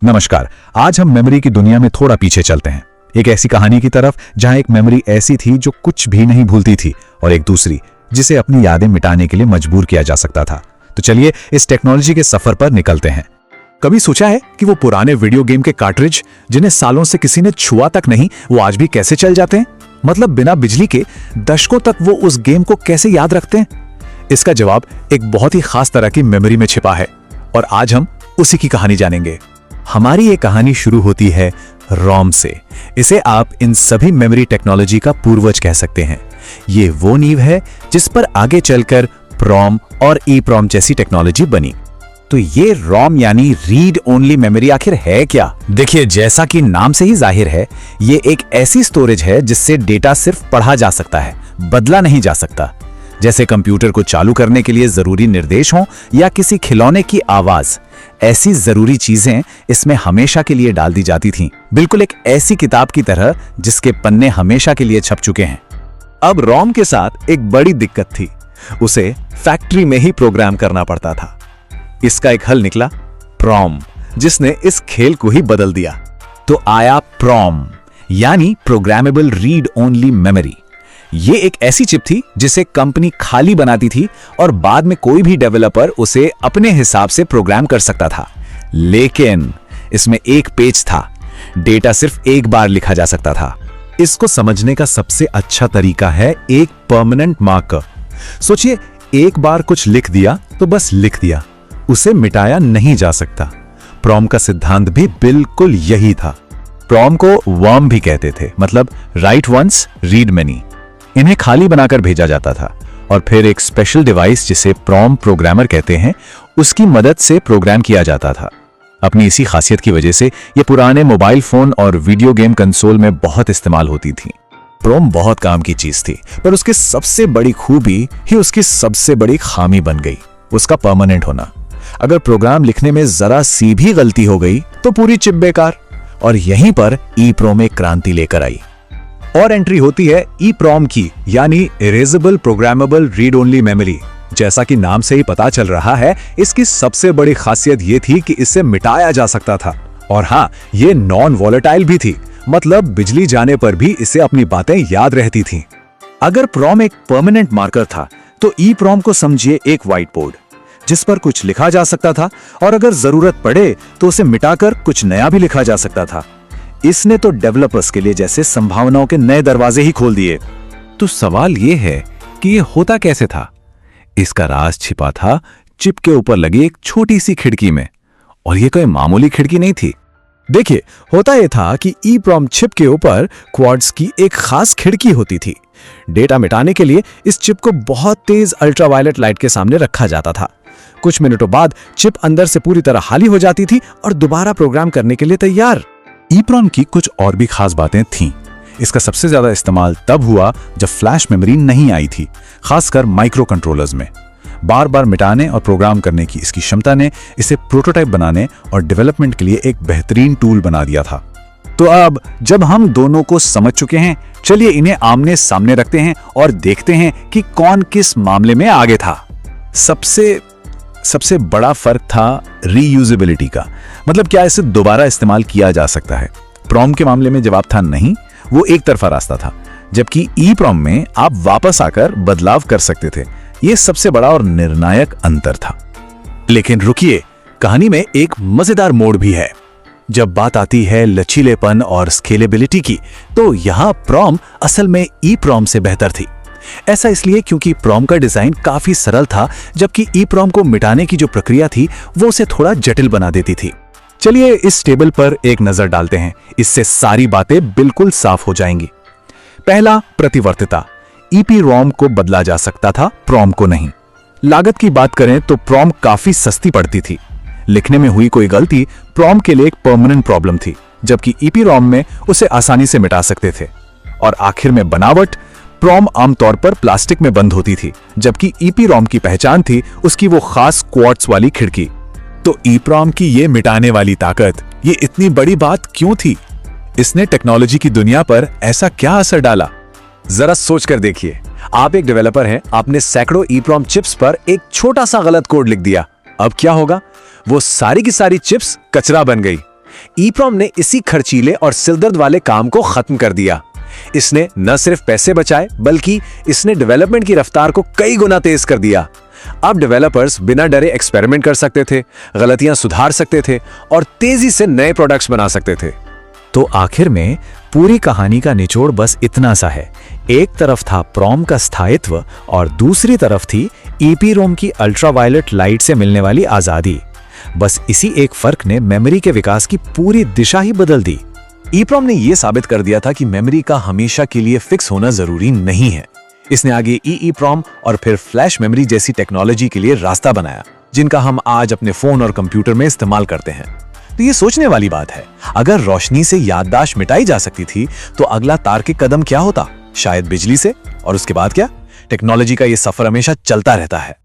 नमस्कार। आज हम मेमोरी की दुनिया में थोड़ा पीछे चलते हैं, एक ऐसी कहानी की तरफ जहां एक मेमोरी ऐसी थी जो कुछ भी नहीं भूलती थी और एक दूसरी जिसे अपनी यादें मिटाने के लिए मजबूर किया जा सकता था। तो चलिए इस टेक्नोलॉजी के सफर पर निकलते हैं। कभी सोचा है कि वो पुराने वीडियो गेम के कार्ट्रिज जिन्हें सालों से किसी ने छुआ तक नहीं, वो आज भी कैसे चल जाते हैं? मतलब बिना बिजली के दशकों तक वो उस गेम को कैसे याद रखते हैं? इसका जवाब एक बहुत ही खास तरह की मेमोरी में छिपा है और आज हम उसी की कहानी जानेंगे। हमारी ये कहानी शुरू होती है रोम से। इसे आप इन सभी मेमोरी टेक्नोलॉजी का पूर्वज कह सकते हैं। ये वो नींव है जिस पर आगे चलकर प्रोम और ईप्रोम जैसी टेक्नोलॉजी बनी। तो ये रोम यानी रीड ओनली मेमोरी आखिर है क्या? देखिए, जैसा कि नाम से ही जाहिर है, ये एक ऐसी स्टोरेज है जिससे डेटा सिर्फ पढ़ा जा सकता है, बदला नहीं जा सकता। जैसे कंप्यूटर को चालू करने के लिए जरूरी निर्देश हों या किसी खिलौने की आवाज, ऐसी जरूरी चीजें इसमें हमेशा के लिए डाल दी जाती थीं। बिल्कुल एक ऐसी किताब की तरह जिसके पन्ने हमेशा के लिए छप चुके हैं। अब रोम के साथ एक बड़ी दिक्कत थी, उसे फैक्ट्री में ही प्रोग्राम करना पड़ता था। इसका एक हल निकला, प्रोम, जिसने इस खेल को ही बदल दिया। तो आया प्रोम यानी प्रोग्रामेबल रीड ओनली मेमोरी। ये एक ऐसी चिप थी जिसे कंपनी खाली बनाती थी और बाद में कोई भी डेवलपर उसे अपने हिसाब से प्रोग्राम कर सकता था। लेकिन इसमें एक पेच था, डेटा सिर्फ एक बार लिखा जा सकता था। इसको समझने का सबसे अच्छा तरीका है एक परमानेंट मार्कर। सोचिए, एक बार कुछ लिख दिया तो बस लिख दिया, उसे मिटाया नहीं जा सकता। प्रोम का सिद्धांत भी बिल्कुल यही था। प्रोम को वर्म भी कहते थे, मतलब राइट वंस रीड मेनी। इन्हें खाली बनाकर भेजा जाता था और फिर एक स्पेशल डिवाइस जिसे प्रोम प्रोग्रामर कहते हैं, उसकी मदद से प्रोग्राम किया जाता था। अपनी इसी खासियत की वजह से ये पुराने मोबाइल फोन और वीडियो गेम कंसोल में बहुत इस्तेमाल होती थी। प्रोम बहुत काम की चीज थी, पर उसकी सबसे बड़ी खूबी ही उसकी सबसे बड़ी खामी बन गई, उसका परमानेंट होना। अगर प्रोग्राम लिखने में जरा सी भी गलती हो गई तो पूरी चिप बेकार। और यहीं पर ईप्रोम एक क्रांति लेकर आई। और एंट्री होती है ईप्रोम की, यानी erasable programmable read only memory. जैसा कि नाम से ही पता चल रहा है, इसकी सबसे बड़ी खासियत यह थी कि इसे मिटाया जा सकता था। और हाँ, ये नॉन वॉलेटाइल भी थी, मतलब बिजली जाने पर भी इसे अपनी बातें याद रहती थीं। अगर प्रोम एक परमानेंट मार्कर था तो ईप्रोम को समझिए एक व्हाइट बोर्ड जिस पर कुछ लिखा जा सकता था, और अगर जरूरत पड़े तो उसे मिटाकर कुछ नया भी लिखा जा सकता था। इसने तो डेवलपर्स के लिए जैसे संभावनाओं के नए दरवाजे ही खोल दिए। तो सवाल यह है कि यह होता कैसे था? इसका राज छिपा था चिप के ऊपर लगी एक छोटी सी खिड़की में, और यह कोई मामूली खिड़की नहीं थी। देखिए, होता यह था कि ईप्रोम चिप के ऊपर क्वार्ट्ज की एक खास खिड़की होती थी। डेटा मिटाने के लिए इस चिप को बहुत तेज अल्ट्रावायलेट लाइट के सामने रखा जाता था। कुछ मिनटों बाद चिप अंदर से पूरी तरह खाली हो जाती थी और दोबारा प्रोग्राम करने के लिए तैयार। ईप्रोम की कुछ और भी खास बातें थीं। इसका सबसे ज्यादा इस्तेमाल तब हुआ जब फ्लैश मेमोरी नहीं आई थी, खासकर माइक्रो कंट्रोलर्स में। बार बार मिटाने और प्रोग्राम करने की इसकी क्षमता ने इसे प्रोटोटाइप बनाने और डेवलपमेंट के लिए एक बेहतरीन टूल बना दिया था। तो अब जब हम दोनों को समझ चुके हैं, चलिए इन्हें आमने सामने रखते हैं और देखते हैं कि कौन किस मामले में आगे था। सबसे बड़ा फर्क था रीयूजेबिलिटी का, मतलब क्या इसे दोबारा इस्तेमाल किया जा सकता है। प्रोम के मामले में जवाब था नहीं, वो एक तरफा रास्ता था, जबकि ईप्रोम में आप वापस आकर बदलाव कर सकते थे। ये सबसे बड़ा और निर्णायक अंतर था। लेकिन रुकिए, कहानी में एक मजेदार मोड़ भी है। जब बात आती है लचीलेपन और स्केलेबिलिटी की, तो यहां प्रोम असल में ईप्रोम से बेहतर थी। ऐसा इसलिए क्योंकि प्रोम का डिजाइन काफी सरल था, जबकि ईप्रोम को मिटाने की जो प्रक्रिया थी वो उसे थोड़ा जटिल बना देती थी। चलिए इस टेबल पर एक नजर डालते हैं, इससे सारी बातें बिल्कुल साफ हो जाएंगी। पहला, प्रतिवर्तिता। ईप्रोम को बदला जा सकता था, प्रोम को नहीं। लागत की बात करें तो प्रोम काफी सस्ती पड़ती थी। लिखने में हुई कोई गलती प्रोम के लिए एक परमानेंट प्रॉब्लम थी, जबकि ईप्रोम में उसे आसानी से मिटा सकते थे। और आखिर में बनावट, प्रोम आमतौर पर प्लास्टिक में बंद होती थी, जबकि ईप्रोम की पहचान थी उसकी वो खास क्वार्ट्ज वाली खिड़की। तो ईप्रोम की ये मिटाने वाली ताकत, ये इतनी बड़ी बात क्यों थी? इसने टेक्नोलॉजी की दुनिया पर ऐसा क्या असर डाला? जरा सोच कर देखिए। आप एक डेवलपर हैं, आपने सैकड़ों ईप्रोम चिप्स पर एक छोटा सा गलत कोड लिख दिया। अब क्या होगा? वो सारी की सारी चिप्स कचरा बन गई। ईप्रॉम ने इसी खर्चीले और सिरदर्द वाले काम को खत्म कर दिया। इसने न सिर्फ पैसे बचाए बल्कि इसने डेवलपमेंट की रफ्तार को कई गुना तेज कर दिया। अब डेवलपर्स बिना डरे एक्सपेरिमेंट कर सकते थे, गलतियां सुधार सकते थे और तेजी से नए प्रोडक्ट्स बना सकते थे। तो आखिर में पूरी कहानी का निचोड़ बस इतना सा है। एक तरफ था प्रॉम का स्थायित्व और दूसरी तरफ थी ईपीरोम की अल्ट्रावायलेट लाइट से मिलने वाली आजादी। बस इसी एक फर्क ने मेमोरी के विकास की पूरी दिशा ही बदल दी। ईप्रॉम ने यह साबित कर दिया था कि मेमोरी का हमेशा के लिए फिक्स होना जरूरी नहीं है। इसने आगे ईईप्रॉम और फिर फ्लैश मेमोरी जैसी टेक्नोलॉजी के लिए रास्ता बनाया, जिनका हम आज अपने फोन और कंप्यूटर में इस्तेमाल करते हैं। तो ये सोचने वाली बात है, अगर रोशनी से याददाश्त मिटाई जा सकती थी तो अगला तार्किक कदम क्या होता? शायद बिजली से, और उसके बाद क्या? टेक्नोलॉजी का ये सफर हमेशा चलता रहता है।